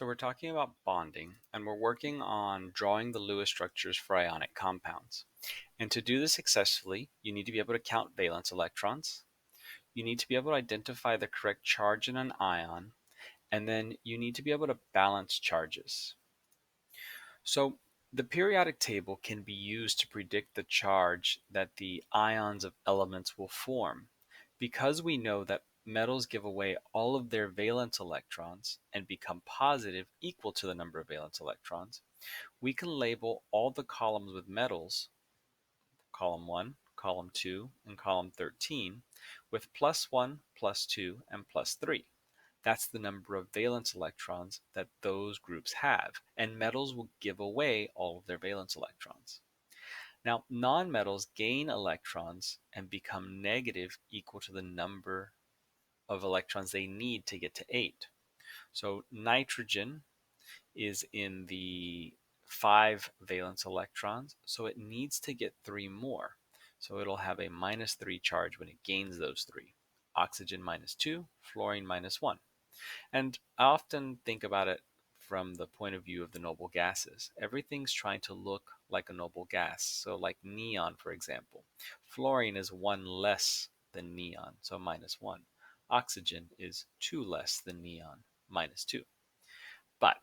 So we're talking about bonding, and we're working on drawing the Lewis structures for ionic compounds. And to do this successfully, you need to be able to count valence electrons. You need to be able to identify the correct charge in an ion, and then you need to be able to balance charges. So the periodic table can be used to predict the charge that the ions of elements will form. Because we know that metals give away all of their valence electrons and become positive equal to the number of valence electrons, we can label all the columns with metals, column 1, column 2, and column 13, with +1, +2, and +3. That's the number of valence electrons that those groups have, and metals will give away all of their valence electrons. Now, nonmetals gain electrons and become negative equal to the number of electrons they need to get to 8. So nitrogen is in the 5 valence electrons, so it needs to get 3 more. So it'll have a -3 charge when it gains those 3. Oxygen -2, fluorine -1. And I often think about it from the point of view of the noble gases. Everything's trying to look like a noble gas. So like neon, for example. Fluorine is 1 less than neon, so -1. Oxygen is 2 less than neon, -2. But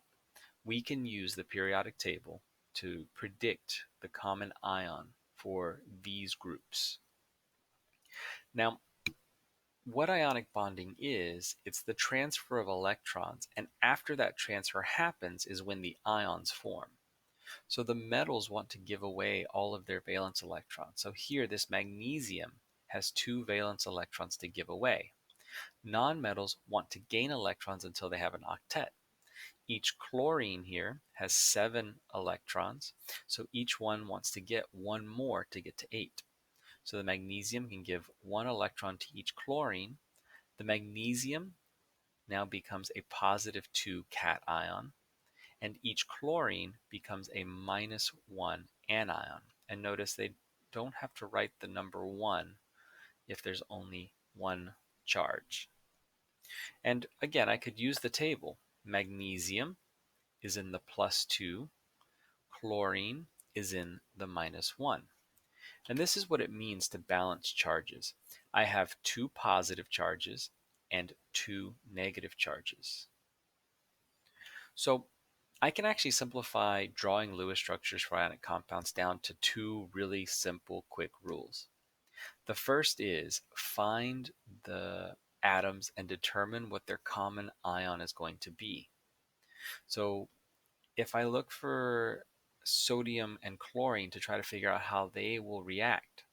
we can use the periodic table to predict the common ion for these groups. Now, what ionic bonding is, it's the transfer of electrons, and after that transfer happens is when the ions form. So the metals want to give away all of their valence electrons. So here, this magnesium has 2 valence electrons to give away. Nonmetals want to gain electrons until they have an octet. Each chlorine here has 7 electrons, so each one wants to get 1 more to get to 8. So the magnesium can give 1 electron to each chlorine. The magnesium now becomes a +2 cation, and each chlorine becomes a -1 anion. And notice they don't have to write the number 1 if there's only one charge. And again, I could use the table. Magnesium is in the +2, chlorine is in the -1. And this is what it means to balance charges. I have 2 positive charges and 2 negative charges. So I can actually simplify drawing Lewis structures for ionic compounds down to 2 really simple, quick rules. The first is find the atoms and determine what their common ion is going to be. So if I look for sodium and chlorine to try to figure out how they will react,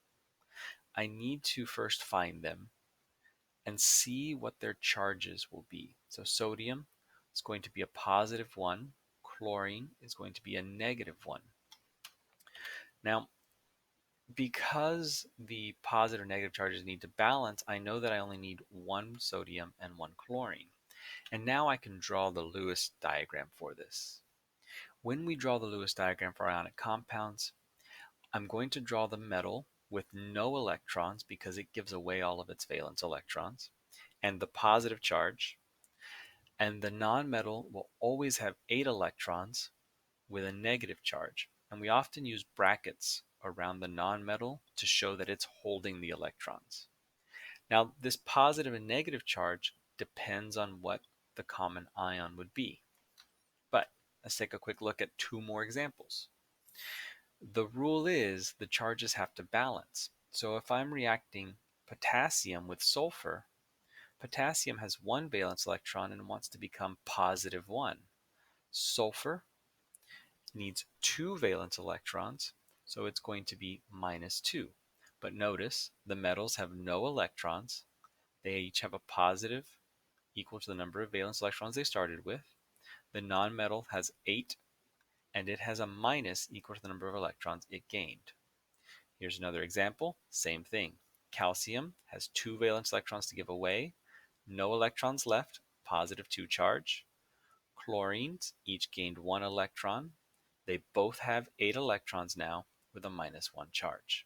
I need to first find them and see what their charges will be. So sodium is going to be a +1, chlorine is going to be a -1. Now, because the positive and negative charges need to balance, I know that I only need 1 sodium and 1 chlorine. And now I can draw the Lewis diagram for this. When we draw the Lewis diagram for ionic compounds, I'm going to draw the metal with no electrons because it gives away all of its valence electrons, and the positive charge. And the nonmetal will always have 8 electrons with a negative charge. And we often use brackets around the nonmetal to show that it's holding the electrons. Now, this positive and negative charge depends on what the common ion would be. But let's take a quick look at 2 more examples. The rule is the charges have to balance. So if I'm reacting potassium with sulfur, potassium has 1 valence electron and wants to become +1. Sulfur needs 2 valence electrons, so it's going to be -2. But notice the metals have no electrons. They each have a positive equal to the number of valence electrons they started with. The nonmetal has 8, and it has a minus equal to the number of electrons it gained. Here's another example, same thing. Calcium has 2 valence electrons to give away, no electrons left, +2 charge. Chlorines each gained 1 electron. They both have 8 electrons now with a -1 charge.